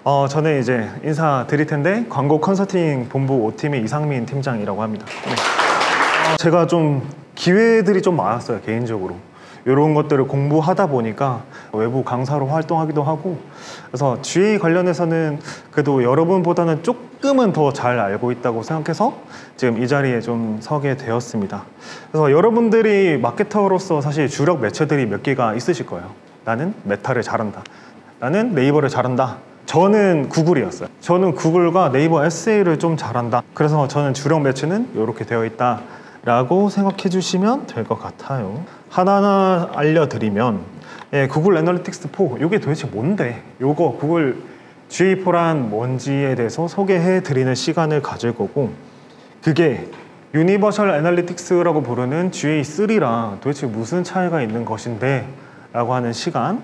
저는 이제 인사드릴 텐데 광고 컨설팅 본부 5팀의 이상민 팀장이라고 합니다. 네. 제가 좀 기회들이 좀 많았어요, 개인적으로. 이런 것들을 공부하다 보니까 외부 강사로 활동하기도 하고, 그래서 GA 관련해서는 그래도 여러분보다는 조금은 더 잘 알고 있다고 생각해서 지금 이 자리에 좀 서게 되었습니다. 그래서 여러분들이 마케터로서 사실 주력 매체들이 몇 개가 있으실 거예요. 나는 메타를 잘한다, 나는 네이버를 잘한다. 저는 구글이었어요. 저는 구글과 네이버 SA를 좀 잘한다. 그래서 저는 주력 매체는 이렇게 되어 있다 라고 생각해 주시면 될 것 같아요. 하나하나 알려드리면, 구글 애널리틱스 4, 이게 도대체 뭔데? 요거 구글 GA4란 뭔지에 대해서 소개해 드리는 시간을 가질 거고, 그게 유니버셜 애널리틱스라고 부르는 GA3랑 도대체 무슨 차이가 있는 것인데 라고 하는 시간,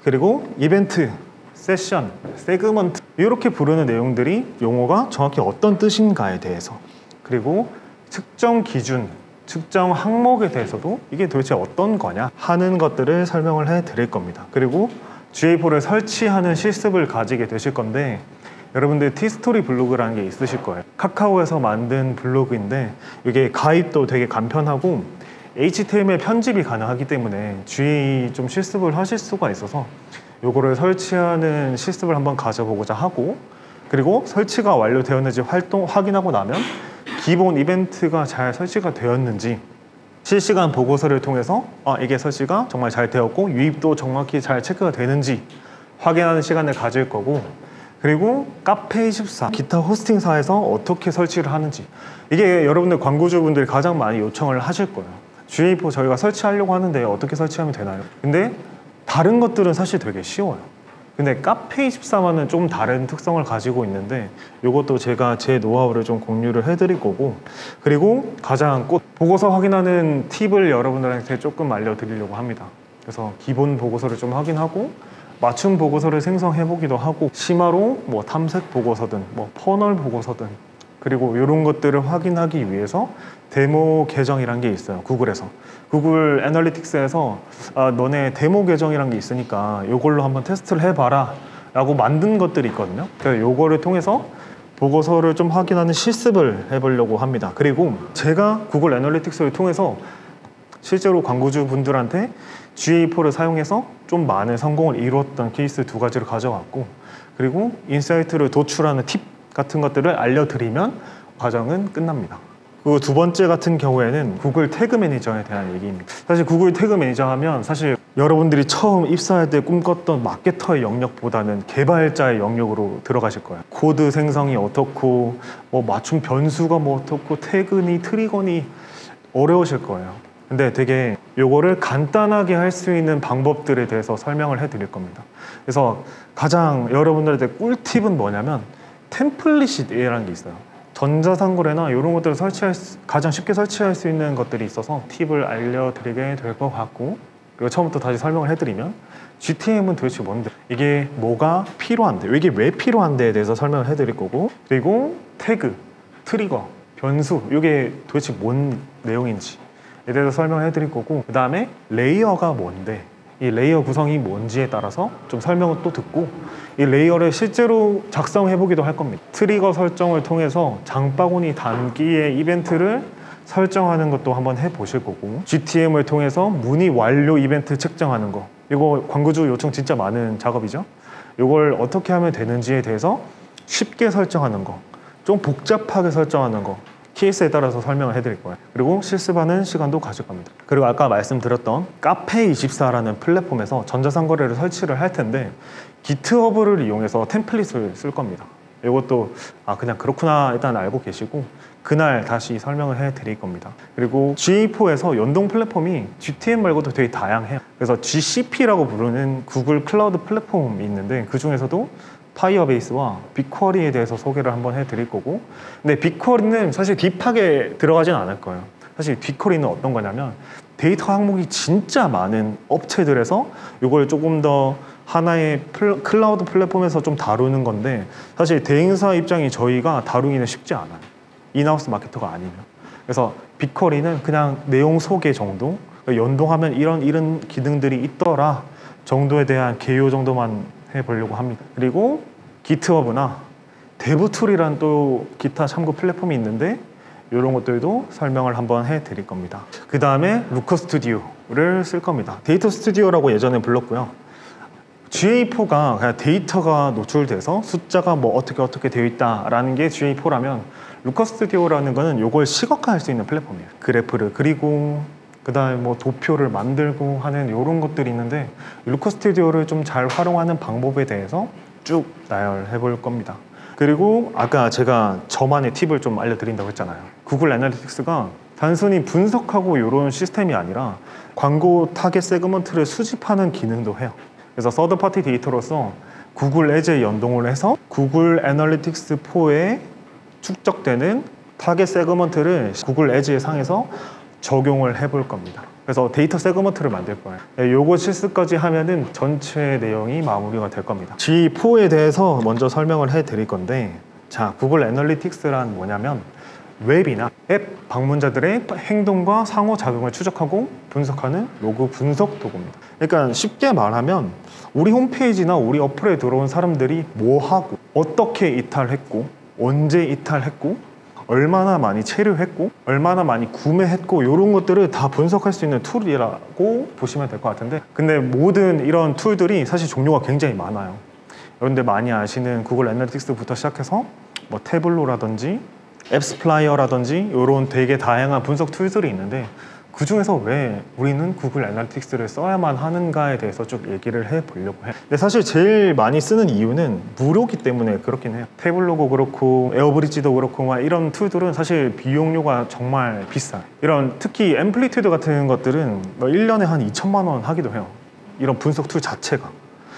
그리고 이벤트, 세션, 세그먼트, 이렇게 부르는 내용들이 용어가 정확히 어떤 뜻인가에 대해서, 그리고 측정 기준, 측정 항목에 대해서도 이게 도대체 어떤 거냐 하는 것들을 설명을 해 드릴 겁니다. 그리고 GA4를 설치하는 실습을 가지게 되실 건데, 여러분들 티스토리 블로그라는 게 있으실 거예요. 카카오에서 만든 블로그인데 이게 가입도 되게 간편하고 HTML 편집이 가능하기 때문에 GA 좀 실습을 하실 수가 있어서 요거를 설치하는 실습을 한번 가져보고자 하고, 그리고 설치가 완료되었는지 확인하고 나면 기본 이벤트가 잘 설치가 되었는지 실시간 보고서를 통해서 이게 설치가 정말 잘 되었고 유입도 정확히 잘 체크가 되는지 확인하는 시간을 가질 거고, 그리고 카페24 기타 호스팅사에서 어떻게 설치를 하는지, 이게 여러분들 광고주분들이 가장 많이 요청을 하실 거예요. GA4 저희가 설치하려고 하는데 어떻게 설치하면 되나요? 근데 다른 것들은 사실 되게 쉬워요. 근데 카페24만은 좀 다른 특성을 가지고 있는데 이것도 제가 제 노하우를 좀 공유를 해드릴 거고, 그리고 가장 꼭 보고서 확인하는 팁을 여러분들한테 조금 알려드리려고 합니다. 그래서 기본 보고서를 좀 확인하고 맞춤 보고서를 생성해 보기도 하고, 심화로 뭐 탐색 보고서든 뭐 퍼널 보고서든, 그리고 이런 것들을 확인하기 위해서 데모 계정이란 게 있어요. 구글에서, 구글 애널리틱스에서 너네 데모 계정이란 게 있으니까 이걸로 한번 테스트를 해봐라 라고 만든 것들이 있거든요. 그래서 이거를 통해서 보고서를 좀 확인하는 실습을 해보려고 합니다. 그리고 제가 구글 애널리틱스를 통해서 실제로 광고주 분들한테 GA4를 사용해서 좀 많은 성공을 이루었던 케이스 2가지를 가져왔고, 그리고 인사이트를 도출하는 팁 같은 것들을 알려드리면 과정은 끝납니다. 그리고 두 번째 같은 경우에는 구글 태그 매니저에 대한 얘기입니다. 사실 구글 태그 매니저 하면 사실 여러분들이 처음 입사할 때 꿈꿨던 마케터의 영역보다는 개발자의 영역으로 들어가실 거예요. 코드 생성이 어떻고 뭐 맞춤 변수가 뭐 어떻고 태그니 트리거니 어려우실 거예요. 근데 되게 요거를 간단하게 할 수 있는 방법들에 대해서 설명을 해 드릴 겁니다. 그래서 가장 여러분들한테 꿀팁은 뭐냐면 템플릿이라는 게 있어요. 전자상거래나 이런 것들을 가장 쉽게 설치할 수 있는 것들이 있어서 팁을 알려드리게 될 것 같고, 그리고 처음부터 다시 설명을 해드리면 GTM은 도대체 뭔데, 이게 뭐가 필요한데, 이게 왜 필요한데에 대해서 설명을 해드릴 거고, 그리고 태그, 트리거, 변수, 이게 도대체 뭔 내용인지에 대해서 설명을 해드릴 거고, 그 다음에 레이어가 뭔데, 이 레이어 구성이 뭔지에 따라서 좀 설명을 또 듣고, 이 레이어를 실제로 작성해 보기도 할 겁니다. 트리거 설정을 통해서 장바구니 단기의 이벤트를 설정하는 것도 한번 해보실 거고, GTM을 통해서 문의 완료 이벤트 측정하는 거, 이거 광고주 요청 진짜 많은 작업이죠. 이걸 어떻게 하면 되는지에 대해서 쉽게 설정하는 거, 좀 복잡하게 설정하는 거, 케이스에 따라서 설명을 해드릴 거예요. 그리고 실습하는 시간도 가질 겁니다. 그리고 아까 말씀드렸던 카페24라는 플랫폼에서 전자상거래를 설치를 할 텐데 기트허브를 이용해서 템플릿을 쓸 겁니다. 이것도 그냥 그렇구나 일단 알고 계시고, 그날 다시 설명을 해드릴 겁니다. 그리고 GA4에서 연동 플랫폼이 GTM 말고도 되게 다양해요. 그래서 GCP라고 부르는 구글 클라우드 플랫폼이 있는데 그 중에서도 파이어베이스와 빅쿼리에 대해서 소개를 한번 해드릴 거고, 근데 빅쿼리는 사실 딥하게 들어가진 않을 거예요. 사실 빅쿼리는 어떤 거냐면 데이터 항목이 진짜 많은 업체들에서 이걸 조금 더 하나의 클라우드 플랫폼에서 좀 다루는 건데, 사실 대행사 입장이 저희가 다루기는 쉽지 않아요. 인하우스 마케터가 아니면. 그래서 빅쿼리는 그냥 내용 소개 정도, 연동하면 이런 기능들이 있더라 정도에 대한 개요 정도만 해보려고 합니다. 그리고 GitHub나 데브툴이란 또 기타 참고 플랫폼이 있는데 이런 것들도 설명을 한번 해드릴 겁니다. 그 다음에 루커 스튜디오를 쓸 겁니다. 데이터 스튜디오라고 예전에 불렀고요. GA4가 그냥 데이터가 노출돼서 숫자가 뭐 어떻게 되어 있다라는 게 GA4라면 루커 스튜디오라는 거는 이걸 시각화할 수 있는 플랫폼이에요. 그래프를 그리고 그 다음에 뭐 도표를 만들고 하는 이런 것들이 있는데 루커 스튜디오를 좀 잘 활용하는 방법에 대해서 쭉 나열해 볼 겁니다. 그리고 아까 제가 저만의 팁을 좀 알려드린다고 했잖아요. 구글 애널리틱스가 단순히 분석하고 이런 시스템이 아니라 광고 타겟 세그먼트를 수집하는 기능도 해요. 그래서 서드 파티 데이터로서 구글 에즈에 연동을 해서 구글 애널리틱스 4에 축적되는 타겟 세그먼트를 구글 에즈의 상에서 적용을 해볼 겁니다. 그래서 데이터 세그먼트를 만들 거예요. 요거 실습까지 하면은 전체 내용이 마무리가 될 겁니다. G4에 대해서 먼저 설명을 해 드릴 건데, 자, 구글 애널리틱스란 뭐냐면 웹이나 앱 방문자들의 행동과 상호작용을 추적하고 분석하는 로그 분석 도구입니다. 그러니까 쉽게 말하면 우리 홈페이지나 우리 어플에 들어온 사람들이 뭐 하고 어떻게 이탈했고 언제 이탈했고 얼마나 많이 체류했고 얼마나 많이 구매했고 이런 것들을 다 분석할 수 있는 툴이라고 보시면 될 것 같은데, 근데 모든 이런 툴들이 사실 종류가 굉장히 많아요. 여러분들 많이 아시는 구글 애널리틱스부터 시작해서 뭐 태블로라든지 앱스플라이어라든지 이런 되게 다양한 분석 툴들이 있는데 그 중에서 왜 우리는 구글 애널리틱스를 써야만 하는가에 대해서 쭉 얘기를 해보려고 해요. 근데 사실 제일 많이 쓰는 이유는 무료기 때문에 그렇긴 해요. 태블로고 그렇고 에어브리지도 그렇고 막 이런 툴들은 사실 비용료가 정말 비싸요. 이런 특히 앰플리튜드 같은 것들은 뭐 1년에 한 2천만 원 하기도 해요. 이런 분석 툴 자체가.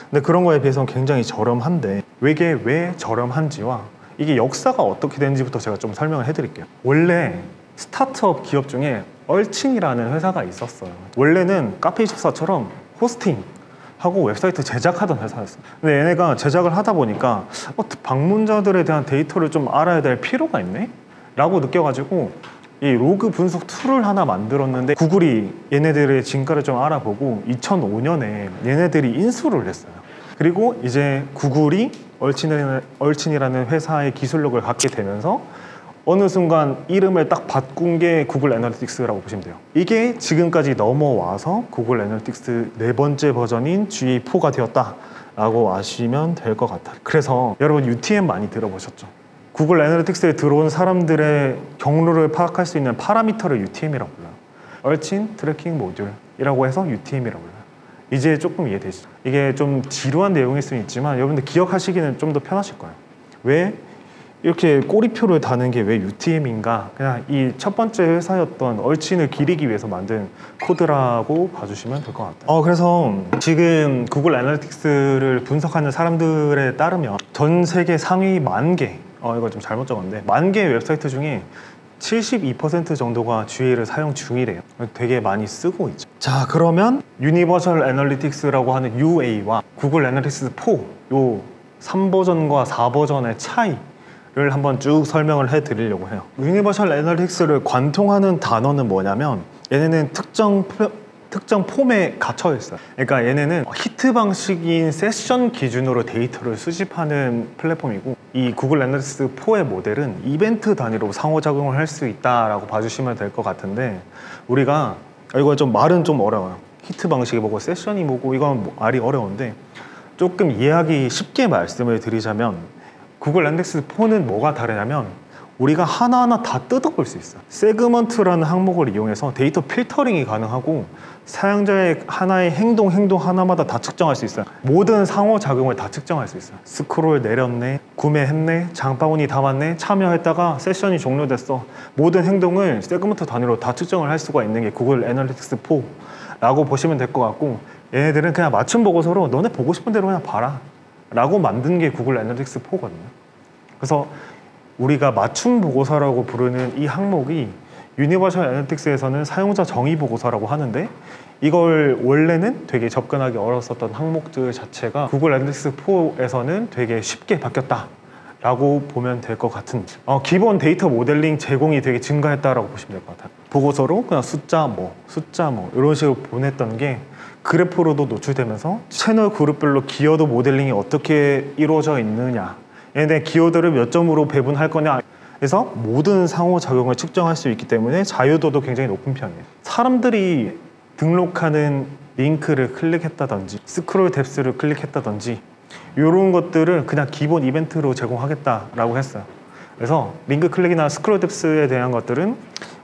근데 그런 거에 비해서는 굉장히 저렴한데 이게 왜 저렴한지와 이게 역사가 어떻게 되는지부터 제가 좀 설명을 해드릴게요. 원래 스타트업 기업 중에 얼친이라는 회사가 있었어요. 원래는 카페24처럼 호스팅하고 웹사이트 제작하던 회사였어요. 근데 얘네가 제작을 하다 보니까 방문자들에 대한 데이터를 좀 알아야 될 필요가 있네? 라고 느껴가지고 이 로그 분석 툴을 하나 만들었는데 구글이 얘네들의 진가를 좀 알아보고 2005년에 얘네들이 인수를 했어요. 그리고 이제 구글이 얼친이라는 회사의 기술력을 갖게 되면서 어느 순간 이름을 딱 바꾼 게 구글 애널리틱스라고 보시면 돼요. 이게 지금까지 넘어와서 구글 애널리틱스 4번째 버전인 GA4가 되었다라고 아시면 될 것 같아요. 그래서 여러분 UTM 많이 들어보셨죠? 구글 애널리틱스에 들어온 사람들의 경로를 파악할 수 있는 파라미터를 UTM이라고 불러요. 얼친 트래킹 모듈이라고 해서 UTM이라고 불러요. 이제 조금 이해되시죠? 이게 좀 지루한 내용일 수는 있지만 여러분들 기억하시기는 좀 더 편하실 거예요. 왜 이렇게 꼬리표를 다는 게 왜 UTM인가? 그냥 이 첫 번째 회사였던 얼친을 기리기 위해서 만든 코드라고 봐주시면 될 것 같아요. 그래서 지금 구글 애널리틱스를 분석하는 사람들에 따르면 전 세계 상위 10,000개, 이거 좀 잘못 적었는데 10,000개의 웹사이트 중에 72% 정도가 GA를 사용 중이래요. 되게 많이 쓰고 있죠. 자, 그러면 유니버셜 애널리틱스라고 하는 UA와 구글 애널리틱스 4, 요 3버전과 4버전의 차이를 한번 쭉 설명을 해드리려고 해요. 유니버셜 애널리틱스를 관통하는 단어는 뭐냐면 얘네는 특정 폼에 갇혀 있어요. 그러니까 얘네는 히트 방식인 세션 기준으로 데이터를 수집하는 플랫폼이고, 이 구글 애널리틱스 4의 모델은 이벤트 단위로 상호작용을 할 수 있다라고 봐주시면 될 것 같은데, 우리가 이거 좀 말은 좀 어려워요. 히트 방식이 뭐고 세션이 뭐고 이건 말이 어려운데 조금 이해하기 쉽게 말씀을 드리자면 구글 애널리틱스 4는 뭐가 다르냐면 우리가 하나하나 다 뜯어볼 수 있어요. 세그먼트라는 항목을 이용해서 데이터 필터링이 가능하고 사용자의 하나의 행동 하나마다 다 측정할 수 있어요. 모든 상호작용을 다 측정할 수 있어요. 스크롤 내렸네, 구매했네, 장바구니 담았네, 참여했다가 세션이 종료됐어. 모든 행동을 세그먼트 단위로 다 측정을 할 수가 있는 게 구글 애널리틱스 4라고 보시면 될 것 같고, 얘네들은 그냥 맞춤 보고서로 너네 보고 싶은 대로 그냥 봐라 라고 만든 게 구글 애널리틱스 4거든요. 그래서 우리가 맞춤 보고서라고 부르는 이 항목이 유니버셜 애널리틱스에서는 사용자 정의 보고서라고 하는데, 이걸 원래는 되게 접근하기 어려웠었던 항목들 자체가 구글 애널리틱스 4에서는 되게 쉽게 바뀌었다 라고 보면 될 것 같은, 기본 데이터 모델링 제공이 되게 증가했다라고 보시면 될 것 같아요. 보고서로 그냥 숫자 뭐 이런 식으로 보냈던 게 그래프로도 노출되면서 채널 그룹별로 기여도 모델링이 어떻게 이루어져 있느냐, 얘네 기여도를 몇 점으로 배분할 거냐, 그래서 모든 상호작용을 측정할 수 있기 때문에 자유도도 굉장히 높은 편이에요. 사람들이 등록하는 링크를 클릭했다든지 스크롤 뎁스를 클릭했다든지 이런 것들을 그냥 기본 이벤트로 제공하겠다라고 했어요. 그래서 링크 클릭이나 스크롤 뎁스에 대한 것들은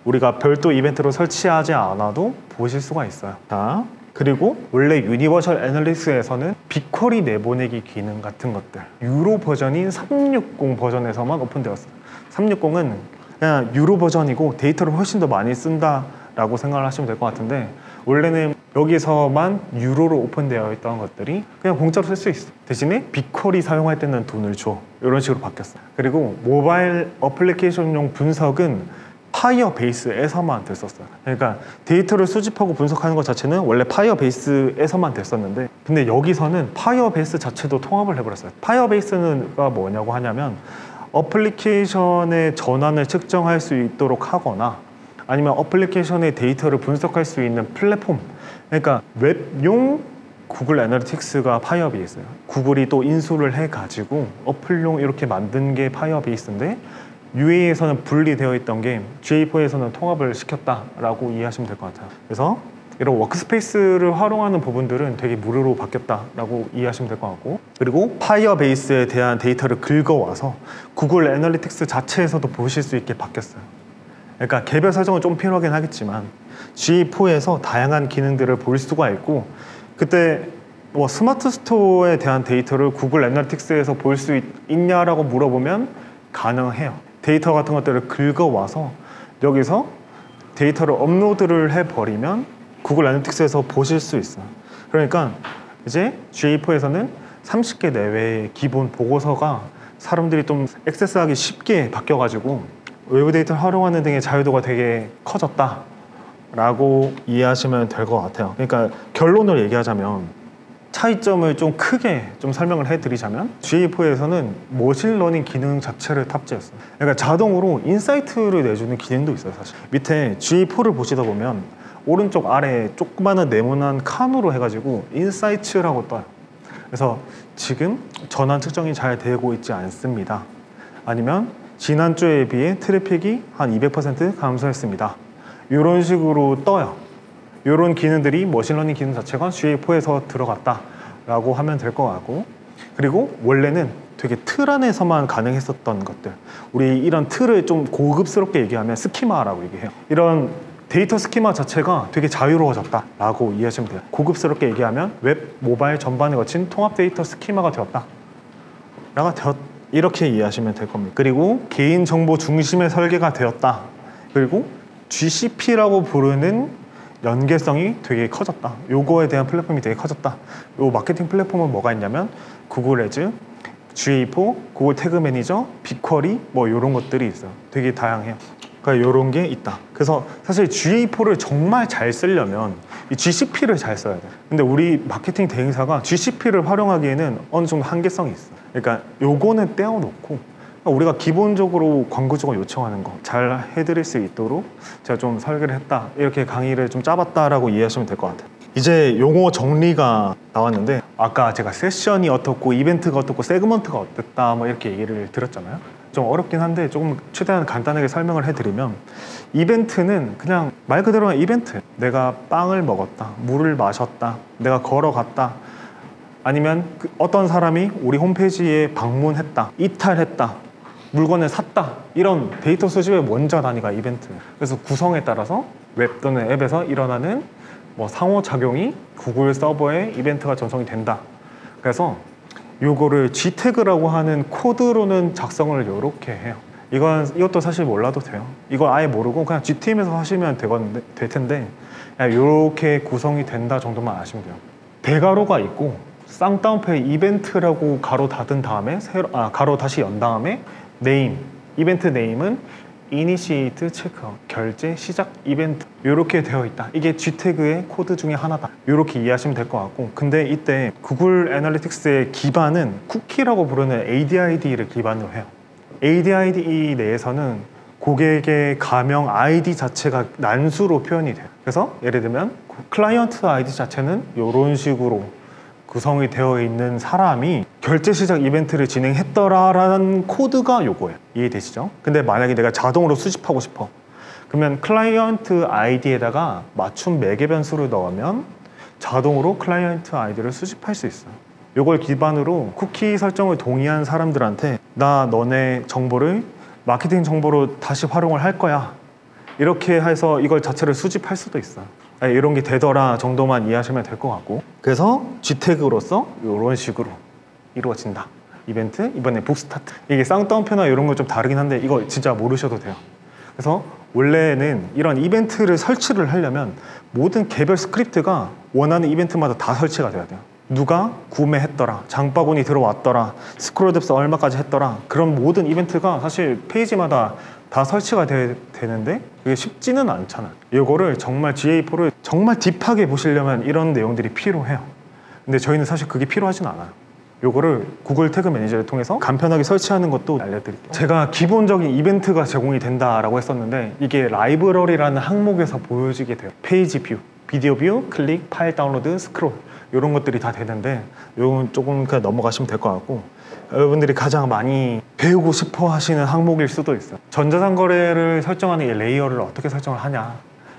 우리가 별도 이벤트로 설치하지 않아도 보실 수가 있어요. 자, 그리고 원래 유니버셜 애널리스트에서는 빅쿼리 내보내기 기능 같은 것들 유로 버전인 360 버전에서만 오픈되었어요. 360은 그냥 유로 버전이고 데이터를 훨씬 더 많이 쓴다라고 생각을 하시면 될 것 같은데, 원래는 여기서만 유로로 오픈되어 있던 것들이 그냥 공짜로 쓸 수 있어. 대신에 빅쿼리 사용할 때는 돈을 줘. 이런 식으로 바뀌었어. 그리고 모바일 어플리케이션용 분석은 파이어베이스에서만 됐었어요. 그러니까 데이터를 수집하고 분석하는 것 자체는 원래 파이어베이스에서만 됐었는데, 근데 여기서는 파이어베이스 자체도 통합을 해버렸어요. 파이어베이스가 뭐냐고 하냐면 어플리케이션의 전환을 측정할 수 있도록 하거나 아니면 어플리케이션의 데이터를 분석할 수 있는 플랫폼, 그러니까 웹용 구글 애널리틱스가 파이어베이스예요. 구글이 또 인수를 해가지고 어플용 이렇게 만든 게 파이어베이스인데, UA에서는 분리되어 있던 게 GA4에서는 통합을 시켰다라고 이해하시면 될 것 같아요. 그래서 이런 워크스페이스를 활용하는 부분들은 되게 무료로 바뀌었다라고 이해하시면 될 것 같고, 그리고 파이어베이스에 대한 데이터를 긁어와서 구글 애널리틱스 자체에서도 보실 수 있게 바뀌었어요. 그러니까 개별 설정은 좀 필요하긴 하겠지만 GA4에서 다양한 기능들을 볼 수가 있고, 그때 뭐 스마트 스토어에 대한 데이터를 구글 애널리틱스에서 볼 수 있냐라고 물어보면 가능해요. 데이터 같은 것들을 긁어와서 여기서 데이터를 업로드를 해버리면 구글 애널리틱스에서 보실 수 있어요. 그러니까 이제 GA4에서는 30개 내외의 기본 보고서가 사람들이 좀 액세스하기 쉽게 바뀌어가지고 외부 데이터를 활용하는 등의 자유도가 되게 커졌다 라고 이해하시면 될 것 같아요. 그러니까 결론을 얘기하자면, 차이점을 좀 크게 좀 설명을 해드리자면, GA4에서는 머신러닝 기능 자체를 탑재했어요. 그러니까 자동으로 인사이트를 내주는 기능도 있어요. 사실 밑에 GA4를 보시다 보면 오른쪽 아래에 조그마한 네모난 칸으로 해가지고 인사이트라고 떠요. 그래서 지금 전환 측정이 잘 되고 있지 않습니다, 아니면 지난주에 비해 트래픽이 한 200% 감소했습니다, 이런 식으로 떠요. 이런 기능들이 머신러닝 기능 자체가 GA4에서 들어갔다라고 하면 될 것 같고, 그리고 원래는 되게 틀 안에서만 가능했었던 것들, 우리 이런 틀을 좀 고급스럽게 얘기하면 스키마라고 얘기해요. 이런 데이터 스키마 자체가 되게 자유로워졌다라고 이해하시면 돼요. 고급스럽게 얘기하면 웹, 모바일 전반에 거친 통합 데이터 스키마가 되었다. 이렇게 이해하시면 될 겁니다. 그리고 개인정보 중심의 설계가 되었다. 그리고 GCP라고 부르는 연계성이 되게 커졌다. 요거에 대한 플랫폼이 되게 커졌다. 요 마케팅 플랫폼은 뭐가 있냐면 구글 애즈, GA4, 구글 태그 매니저, 빅쿼리 뭐 이런 것들이 있어요. 되게 다양해요. 그러니까 이런 게 있다. 그래서 사실 GA4를 정말 잘 쓰려면 이 GCP를 잘 써야 돼요. 근데 우리 마케팅 대행사가 GCP를 활용하기에는 어느 정도 한계성이 있어. 그러니까 요거는 떼어놓고 우리가 기본적으로 광고주가 요청하는 거 잘 해드릴 수 있도록 제가 좀 설계를 했다, 이렇게 강의를 좀 짜봤다라고 이해하시면 될 것 같아요. 이제 용어 정리가 나왔는데, 아까 제가 세션이 어떻고 이벤트가 어떻고 세그먼트가 어땠다 뭐 이렇게 얘기를 드렸잖아요. 좀 어렵긴 한데 조금 최대한 간단하게 설명을 해드리면, 이벤트는 그냥 말 그대로 이벤트, 내가 빵을 먹었다, 물을 마셨다, 내가 걸어갔다, 아니면 어떤 사람이 우리 홈페이지에 방문했다, 이탈했다, 물건을 샀다, 이런 데이터 수집의 원자 단위가 이벤트. 그래서 구성에 따라서 웹 또는 앱에서 일어나는 뭐 상호작용이 구글 서버에 이벤트가 전송이 된다. 그래서 요거를 G태그라고 하는 코드로는 작성을 이렇게 해요. 이것도 사실 몰라도 돼요. 이걸 아예 모르고 그냥 GTM에서 하시면 될 텐데, 이렇게 구성이 된다 정도만 아시면 돼요. 대괄호가 있고 쌍따옴표에 이벤트라고 가로 닫은 다음에 가로 다시 연 다음에 네임, 이벤트 네임은 이니시에이트 체크아웃, 결제 시작 이벤트, 이렇게 되어 있다. 이게 G태그의 코드 중에 하나다. 이렇게 이해하시면 될 것 같고, 근데 이때 구글 애널리틱스의 기반은 쿠키라고 부르는 ADID를 기반으로 해요. ADID 내에서는 고객의 가명 아이디 자체가 난수로 표현이 돼요. 그래서 예를 들면 클라이언트 아이디 자체는 이런 식으로 구성이 되어 있는 사람이 결제 시작 이벤트를 진행했더라라는 코드가 요거예요. 이해되시죠? 근데 만약에 내가 자동으로 수집하고 싶어. 그러면 클라이언트 아이디에다가 맞춤 매개 변수를 넣으면 자동으로 클라이언트 아이디를 수집할 수 있어요. 요걸 기반으로 쿠키 설정을 동의한 사람들한테 나 너네 정보를 마케팅 정보로 다시 활용을 할 거야. 이렇게 해서 이걸 자체를 수집할 수도 있어요. 이런 게 되더라 정도만 이해하시면 될 것 같고, 그래서 G태그로서 이런 식으로 이루어진다. 이벤트, 이번에 북스타트. 이게 쌍따옴표나 이런 거 좀 다르긴 한데 이거 진짜 모르셔도 돼요. 그래서 원래는 이런 이벤트를 설치를 하려면 모든 개별 스크립트가 원하는 이벤트마다 다 설치가 돼야 돼요. 누가 구매했더라, 장바구니 들어왔더라, 스크롤 뎁스 얼마까지 했더라, 그런 모든 이벤트가 사실 페이지마다 다 설치가 되는데 그게 쉽지는 않잖아요. 이거를 정말 GA4를 정말 딥하게 보시려면 이런 내용들이 필요해요. 근데 저희는 사실 그게 필요하진 않아요. 요거를 구글 태그 매니저를 통해서 간편하게 설치하는 것도 알려드릴게요. 제가 기본적인 이벤트가 제공이 된다라고 했었는데 이게 라이브러리라는 항목에서 보여지게 돼요. 페이지 뷰, 비디오 뷰, 클릭, 파일 다운로드, 스크롤 이런 것들이 다 되는데 이건 조금 그냥 넘어가시면 될 것 같고, 여러분들이 가장 많이 배우고 싶어 하시는 항목일 수도 있어요. 전자상거래를 설정하는 이 레이어를 어떻게 설정을 하냐,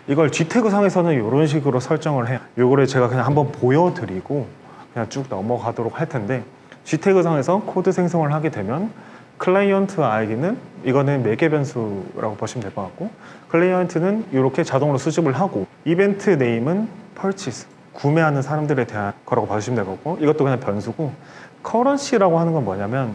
이걸 G태그 상에서는 이런 식으로 설정을 해요. 이거를 제가 그냥 한번 보여드리고 그냥 쭉 넘어가도록 할 텐데, G태그 상에서 코드 생성을 하게 되면 클라이언트 아이디는 이거는 매개 변수라고 보시면 될 것 같고, 클라이언트는 이렇게 자동으로 수집을 하고, 이벤트 네임은 purchase, 구매하는 사람들에 대한 거라고 봐주시면 될 거고, 이것도 그냥 변수고, 커런시라고 하는 건 뭐냐면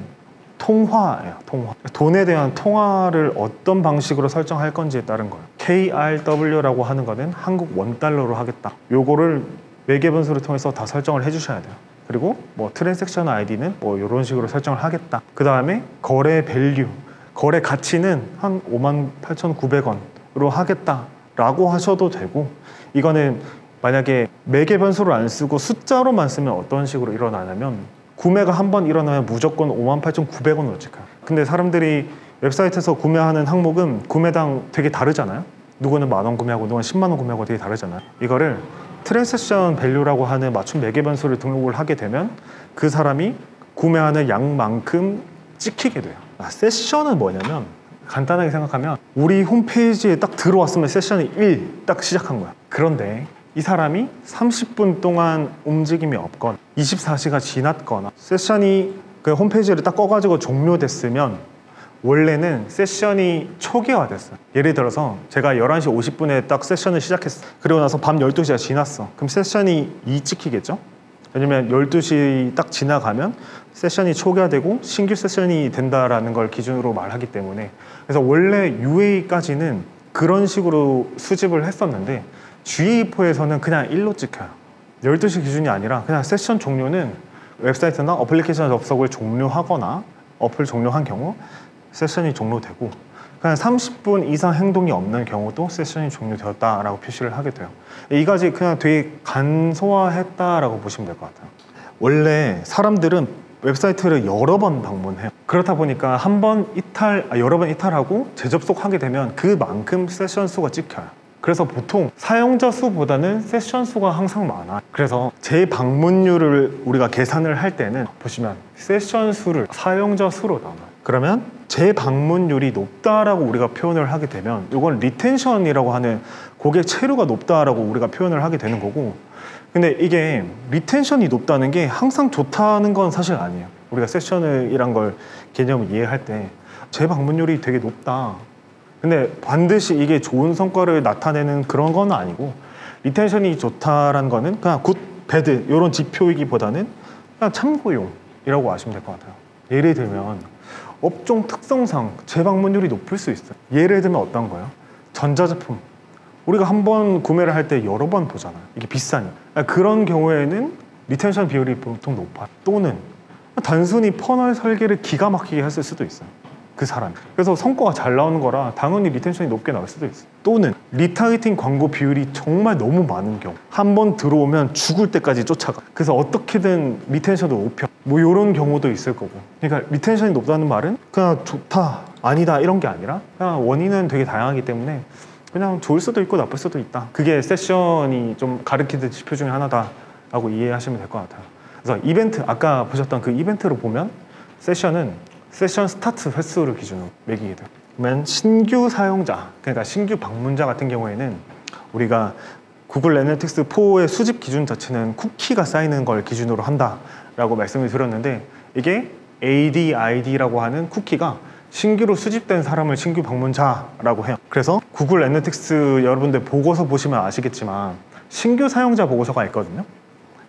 통화예요. 통화. 돈에 대한 통화를 어떤 방식으로 설정할 건지에 따른 거예요. KRW라고 하는 거는 한국 원달러로 하겠다. 요거를 매개 변수를 통해서 다 설정을 해주셔야 돼요. 그리고 뭐 트랜잭션 아이디는 뭐 이런 식으로 설정을 하겠다. 그 다음에 거래 밸류, 거래 가치는 한 58,900원으로 하겠다라고 하셔도 되고, 이거는 만약에 매개 변수를 안 쓰고 숫자로만 쓰면 어떤 식으로 일어나냐면, 구매가 한 번 일어나면 무조건 58,900원으로 찍혀요. 근데 사람들이 웹사이트에서 구매하는 항목은 구매당 되게 다르잖아요. 누구는 10,000원 구매하고 누구는 100,000원 구매하고 되게 다르잖아요. 이거를 트랜잭션 밸류라고 하는 맞춤 매개 변수를 등록을 하게 되면 그 사람이 구매하는 양만큼 찍히게 돼요. 세션은 뭐냐면 간단하게 생각하면 우리 홈페이지에 딱 들어왔으면 세션이 1 딱 시작한 거야. 그런데 이 사람이 30분 동안 움직임이 없건 24시가 지났거나 세션이 그 홈페이지를 딱 꺼가지고 종료됐으면 원래는 세션이 초기화됐어요. 예를 들어서 제가 11시 50분에 딱 세션을 시작했어. 그리고 나서 밤 12시가 지났어. 그럼 세션이 2 찍히겠죠? 왜냐면 12시 딱 지나가면 세션이 초기화되고 신규 세션이 된다라는 걸 기준으로 말하기 때문에, 그래서 원래 UA까지는 그런 식으로 수집을 했었는데 GA4에서는 그냥 1로 찍혀요. 12시 기준이 아니라 그냥 세션 종료는 웹사이트나 어플리케이션 접속을 종료하거나 어플 종료한 경우 세션이 종료되고, 그냥 30분 이상 행동이 없는 경우도 세션이 종료되었다라고 표시를 하게 돼요. 이 가지 그냥 되게 간소화했다라고 보시면 될 것 같아요. 원래 사람들은 웹사이트를 여러 번 방문해요. 그렇다 보니까 여러 번 이탈하고 재접속하게 되면 그만큼 세션 수가 찍혀요. 그래서 보통 사용자 수보다는 세션 수가 항상 많아. 그래서 재방문율을 우리가 계산을 할 때는 보시면 세션 수를 사용자 수로 나눠요. 그러면 재방문율이 높다라고 우리가 표현을 하게 되면 이건 리텐션이라고 하는 고객 체류가 높다라고 우리가 표현을 하게 되는 거고, 근데 이게 리텐션이 높다는 게 항상 좋다는 건 사실 아니에요. 우리가 세션이란 걸 개념을 이해할 때 재방문율이 되게 높다, 근데 반드시 이게 좋은 성과를 나타내는 그런 건 아니고, 리텐션이 좋다라는 거는 그냥 굿, 배드 이런 지표이기보다는 그냥 참고용이라고 아시면 될 것 같아요. 예를 들면 업종 특성상 재방문율이 높을 수 있어요. 예를 들면 어떤 거요? 전자제품. 우리가 한 번 구매를 할 때 여러 번 보잖아요. 이게 비싸니까. 그런 경우에는 리텐션 비율이 보통 높아요. 또는 단순히 퍼널 설계를 기가 막히게 했을 수도 있어요. 그 사람. 그래서 성과가 잘 나오는 거라 당연히 리텐션이 높게 나올 수도 있어요. 또는 리타게팅 광고 비율이 정말 너무 많은 경우, 한 번 들어오면 죽을 때까지 쫓아가. 그래서 어떻게든 리텐션을 높여. 뭐 이런 경우도 있을 거고. 그러니까 리텐션이 높다는 말은 그냥 좋다, 아니다 이런 게 아니라 그냥 원인은 되게 다양하기 때문에 그냥 좋을 수도 있고 나쁠 수도 있다. 그게 세션이 좀 가리키는 지표 중에 하나다라고 이해하시면 될 것 같아요. 그래서 이벤트, 아까 보셨던 그 이벤트로 보면 세션은 세션 스타트 횟수를 기준으로 매기게 돼요. 그러면 신규 사용자, 그러니까 신규 방문자 같은 경우에는 우리가 구글 애널리틱스 4의 수집 기준 자체는 쿠키가 쌓이는 걸 기준으로 한다라고 말씀을 드렸는데, 이게 ADID라고 하는 쿠키가 신규로 수집된 사람을 신규 방문자라고 해요. 그래서 구글 애널리틱스 여러분들 보고서 보시면 아시겠지만 신규 사용자 보고서가 있거든요.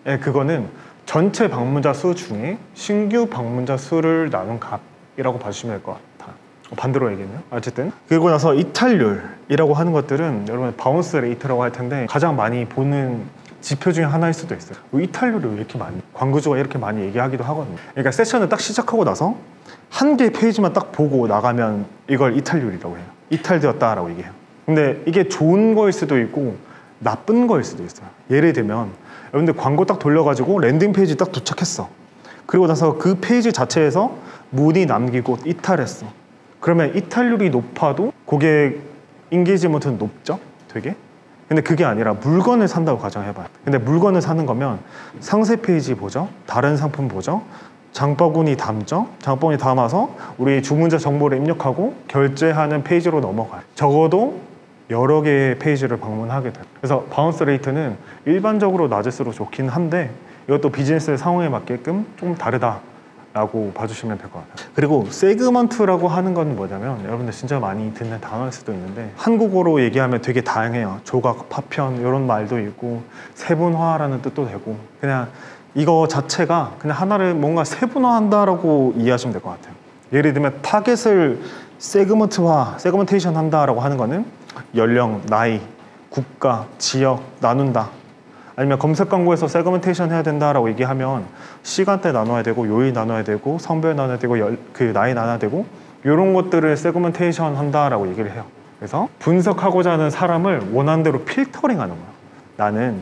예, 그거는 전체 방문자 수 중에 신규 방문자 수를 나눈 값이라고 봐주시면 될 것 같아요. 반대로 얘기했네요. 어쨌든 그리고 나서 이탈률이라고 하는 것들은 여러분 바운스 레이트라고 할 텐데 가장 많이 보는 지표 중에 하나일 수도 있어요. 이탈률이 왜 이렇게 많이, 광고주가 이렇게 많이 얘기하기도 하거든요. 그러니까 세션을 딱 시작하고 나서 한 개의 페이지만 딱 보고 나가면 이걸 이탈률이라고 해요. 이탈되었다라고 얘기해요. 근데 이게 좋은 거일 수도 있고 나쁜 거일 수도 있어요. 예를 들면 여러분들 광고 딱 돌려가지고 랜딩 페이지 딱 도착했어. 그리고 나서 그 페이지 자체에서 문의 남기고 이탈했어. 그러면 이탈률이 높아도 고객 인게이지먼트는 높죠? 되게? 근데 그게 아니라 물건을 산다고 가정해봐요. 근데 물건을 사는 거면 상세 페이지 보죠? 다른 상품 보죠? 장바구니 담죠? 장바구니 담아서 우리 주문자 정보를 입력하고 결제하는 페이지로 넘어가요. 적어도 여러 개의 페이지를 방문하게 돼요. 그래서 바운스 레이트는 일반적으로 낮을수록 좋긴 한데 이것도 비즈니스 상황에 맞게끔 좀 다르다라고 봐주시면 될 것 같아요. 그리고 세그먼트라고 하는 건 뭐냐면 여러분들 진짜 많이 듣는 단어일 수도 있는데 한국어로 얘기하면 되게 다양해요. 조각, 파편 이런 말도 있고 세분화라는 뜻도 되고 그냥 이거 자체가 그냥 하나를 뭔가 세분화한다라고 이해하시면 될 것 같아요. 예를 들면 타겟을 세그먼테이션 한다라고 하는 거는 연령, 나이, 국가, 지역 나눈다. 아니면 검색 광고에서 세그멘테이션 해야 된다라고 얘기하면 시간대 나눠야 되고 요일 나눠야 되고 성별 나눠야 되고 그 나이 나눠야 되고 이런 것들을 세그멘테이션 한다라고 얘기를 해요. 그래서 분석하고자 하는 사람을 원하는 대로 필터링하는 거야. 나는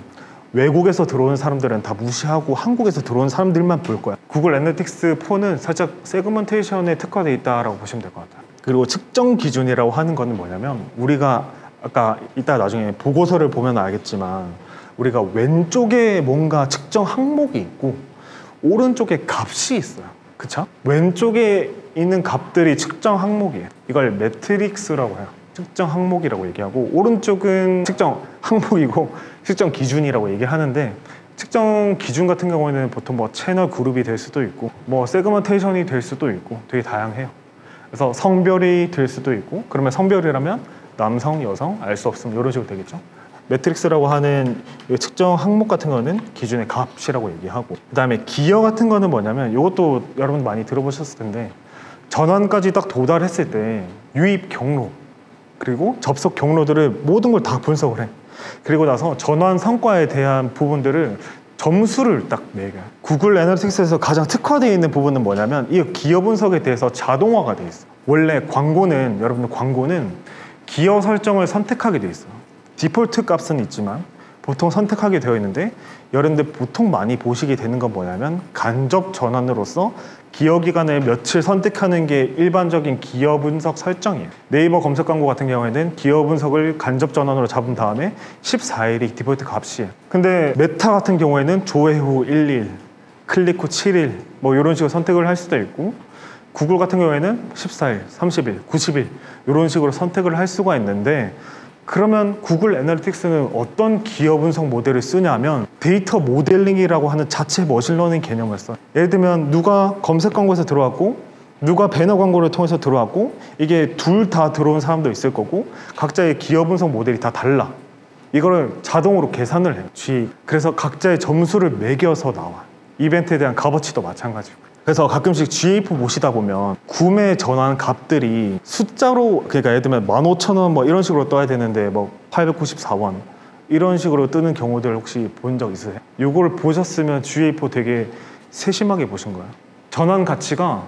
외국에서 들어오는 사람들은 다 무시하고 한국에서 들어오는 사람들만 볼 거야. 구글 애널리틱스 4는 살짝 세그멘테이션에 특화되어 있다라고 보시면 될 것 같아요. 그리고 측정 기준이라고 하는 거는 뭐냐면 우리가 아까 이따 나중에 보고서를 보면 알겠지만 우리가 왼쪽에 뭔가 측정 항목이 있고 오른쪽에 값이 있어요. 그쵸? 왼쪽에 있는 값들이 측정 항목이에요. 이걸 매트릭스라고 해요. 측정 항목이라고 얘기하고 오른쪽은 측정 항목이고 측정 기준이라고 얘기하는데 측정 기준 같은 경우에는 보통 뭐 채널 그룹이 될 수도 있고 뭐 세그먼테이션이 될 수도 있고 되게 다양해요. 그래서 성별이 될 수도 있고 그러면 성별이라면 남성, 여성, 알 수 없음 이런 식으로 되겠죠. 매트릭스라고 하는 측정 항목 같은 거는 기준의 값이라고 얘기하고 그 다음에 기여 같은 거는 뭐냐면 이것도 여러분 많이 들어보셨을 텐데 전환까지 딱 도달했을 때 유입 경로 그리고 접속 경로들을 모든 걸 다 분석을 해. 그리고 나서 전환 성과에 대한 부분들을 점수를 딱 매겨요. 구글 애널리틱스에서 가장 특화되어 있는 부분은 뭐냐면 이 기여 분석에 대해서 자동화가 돼 있어. 원래 광고는 여러분들 광고는 기여 설정을 선택하게 돼 있어요. 디폴트 값은 있지만 보통 선택하게 되어 있는데 여러분들 보통 많이 보시게 되는 건 뭐냐면 간접 전환으로서 기여 기간을 며칠 선택하는 게 일반적인 기여 분석 설정이에요. 네이버 검색 광고 같은 경우에는 기여 분석을 간접 전환으로 잡은 다음에 14일이 디폴트 값이에요. 근데 메타 같은 경우에는 조회 후 1일, 클릭 후 7일 뭐 이런 식으로 선택을 할 수도 있고 구글 같은 경우에는 14일, 30일, 90일 이런 식으로 선택을 할 수가 있는데 그러면 구글 애널리틱스는 어떤 기여 분석 모델을 쓰냐면 데이터 모델링이라고 하는 자체 머신러닝 개념을 써요. 예를 들면 누가 검색 광고에서 들어왔고 누가 배너 광고를 통해서 들어왔고 이게 둘 다 들어온 사람도 있을 거고 각자의 기여 분석 모델이 다 달라. 이거를 자동으로 계산을 해요. 그래서 각자의 점수를 매겨서 나와. 이벤트에 대한 값어치도 마찬가지고. 그래서 가끔씩 GA4 보시다 보면 구매 전환 값들이 숫자로 그러니까 예를 들면 15,000원 뭐 이런 식으로 떠야 되는데 뭐 894원 이런 식으로 뜨는 경우들 혹시 본 적 있으세요? 이거를 보셨으면 GA4 되게 세심하게 보신 거예요. 전환 가치가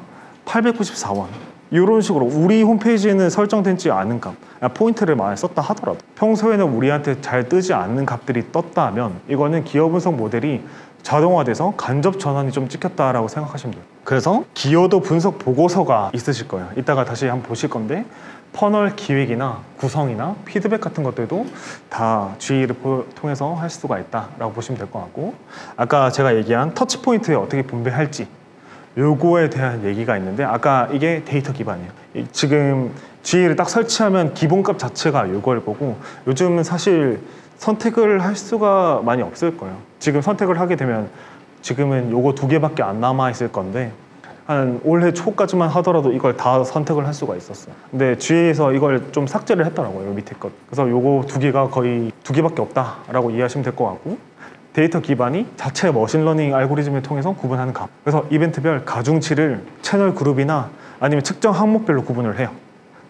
894원 이런 식으로 우리 홈페이지에는 설정되지 않은 값 포인트를 많이 썼다 하더라도 평소에는 우리한테 잘 뜨지 않는 값들이 떴다면 이거는 기여 분석 모델이 자동화돼서 간접 전환이 좀 찍혔다라고 생각하시면 돼요. 그래서 기여도 분석 보고서가 있으실 거예요. 이따가 다시 한번 보실 건데 퍼널 기획이나 구성이나 피드백 같은 것들도 다 GA를 통해서 할 수가 있다라고 보시면 될 것 같고, 아까 제가 얘기한 터치포인트에 어떻게 분배할지 요거에 대한 얘기가 있는데, 아까 이게 데이터 기반이에요. 지금 GA를 딱 설치하면 기본값 자체가 요거일 거고, 요즘은 사실 선택을 할 수가 많이 없을 거예요. 지금 선택을 하게 되면 지금은 요거 2개밖에 안 남아 있을 건데, 한 올해 초까지만 하더라도 이걸 다 선택을 할 수가 있었어요. 근데 GA에서 이걸 좀 삭제를 했더라고요, 요 밑에 것. 그래서 요거 2개가 거의 2개밖에 없다라고 이해하시면 될 것 같고, 데이터 기반이 자체 머신러닝 알고리즘을 통해서 구분하는 값. 그래서 이벤트별 가중치를 채널 그룹이나 아니면 특정 항목별로 구분을 해요.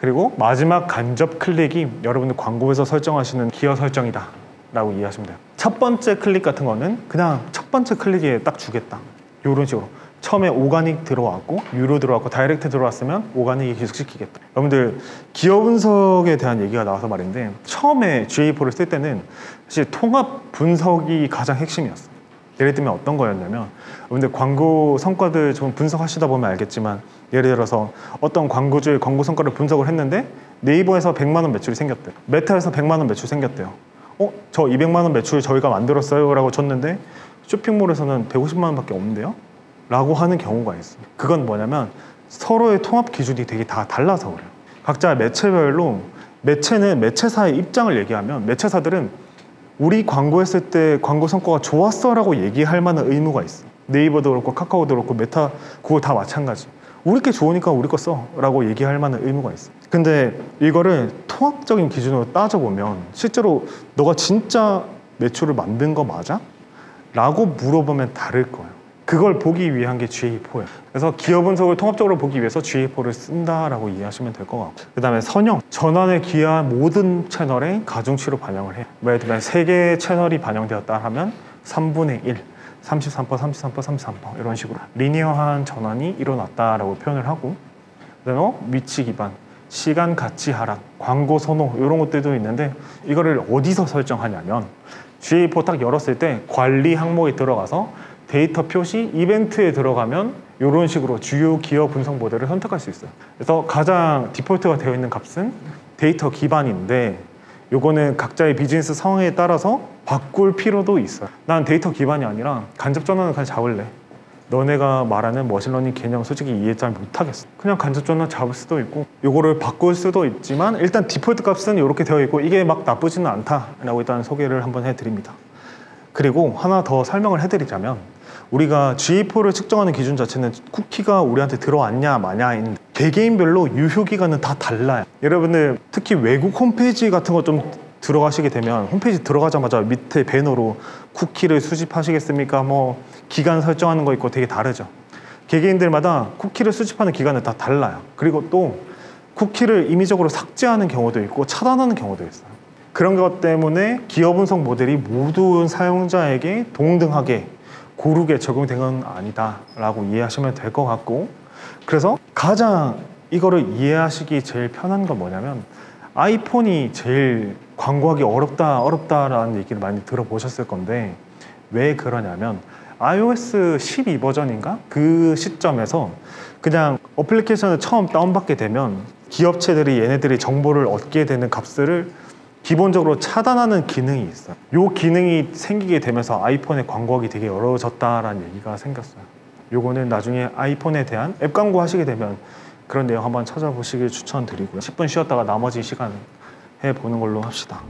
그리고 마지막 간접 클릭이 여러분들 광고에서 설정하시는 기어 설정이다 라고 이해하시면 돼요. 첫 번째 클릭 같은 거는 그냥 첫 번째 클릭에 딱 주겠다, 이런 식으로. 처음에 오가닉 들어왔고 유료 들어왔고 다이렉트 들어왔으면 오가닉이 계속 시키겠다. 여러분들 기어 분석에 대한 얘기가 나와서 말인데, 처음에 GA4를 쓸 때는 사실 통합 분석이 가장 핵심이었어요. 예를 들면 어떤 거였냐면, 여러분들 광고 성과들 좀 분석하시다 보면 알겠지만, 예를 들어서 어떤 광고주의 광고 성과를 분석을 했는데 네이버에서 100만 원 매출이 생겼대요. 메타에서 100만 원 매출 생겼대요. 저 200만 원 매출 저희가 만들었어요 라고 쳤는데 쇼핑몰에서는 150만 원밖에 없는데요? 라고 하는 경우가 있어요. 그건 뭐냐면 서로의 통합 기준이 되게 다 달라서 그래요. 각자 매체별로, 매체는 매체사의 입장을 얘기하면 매체사들은 우리 광고했을 때 광고 성과가 좋았어 라고 얘기할 만한 의무가 있어요. 네이버도 그렇고 카카오도 그렇고 메타, 그거 다 마찬가지. 우리 게 좋으니까 우리 거 써 라고 얘기할 만한 의무가 있어요. 근데 이거를 통합적인 기준으로 따져보면 실제로 너가 진짜 매출을 만든 거 맞아? 라고 물어보면 다를 거예요. 그걸 보기 위한 게 GA4예요. 그래서 기업 분석을 통합적으로 보기 위해서 GA4를 쓴다라고 이해하시면 될 것 같고, 그 다음에 선형, 전환에 기여한 모든 채널에 가중치로 반영을 해요. 예를 들면 3개의 채널이 반영되었다 하면 3분의 1, 33%, 33%, 33% 이런 식으로 리니어한 전환이 일어났다라고 표현을 하고, 그다음에 위치 기반, 시간 가치 하락, 광고 선호 이런 것들도 있는데, 이거를 어디서 설정하냐면 GA4 딱 열었을 때 관리 항목에 들어가서 데이터 표시 이벤트에 들어가면 이런 식으로 주요 기어 분석 모델을 선택할 수 있어요. 그래서 가장 디폴트가 되어 있는 값은 데이터 기반인데, 요거는 각자의 비즈니스 상황에 따라서 바꿀 필요도 있어요. 난 데이터 기반이 아니라 간접 전환을 그냥 잡을래. 너네가 말하는 머신러닝 개념 솔직히 이해 잘 못하겠어. 그냥 간접 전환 잡을 수도 있고 요거를 바꿀 수도 있지만, 일단 디폴트 값은 이렇게 되어 있고 이게 막 나쁘지는 않다라고 일단 소개를 한번 해드립니다. 그리고 하나 더 설명을 해드리자면, 우리가 GA4를 측정하는 기준 자체는 쿠키가 우리한테 들어왔냐 마냐인데 개개인별로 유효 기간은 다 달라요. 여러분들 특히 외국 홈페이지 같은 거 좀 들어가시게 되면 홈페이지 들어가자마자 밑에 배너로 쿠키를 수집하시겠습니까? 뭐 기간 설정하는 거 있고 되게 다르죠. 개개인들마다 쿠키를 수집하는 기간은 다 달라요. 그리고 또 쿠키를 임의적으로 삭제하는 경우도 있고 차단하는 경우도 있어요. 그런 것 때문에 기어 분석 모델이 모든 사용자에게 동등하게 고르게 적용된 건 아니다 라고 이해하시면 될 것 같고, 그래서 가장 이거를 이해하시기 제일 편한 건 뭐냐면, 아이폰이 제일 광고하기 어렵다라는 얘기를 많이 들어보셨을 건데, 왜 그러냐면 iOS 12 버전인가? 그 시점에서 그냥 어플리케이션을 처음 다운받게 되면 기업체들이 얘네들이 정보를 얻게 되는 값들을 기본적으로 차단하는 기능이 있어요. 이 기능이 생기게 되면서 아이폰에 광고하기 되게 어려워졌다라는 얘기가 생겼어요. 요거는 나중에 아이폰에 대한 앱 광고 하시게 되면 그런 내용 한번 찾아보시길 추천드리고요. 10분 쉬었다가 나머지 시간 해보는 걸로 합시다.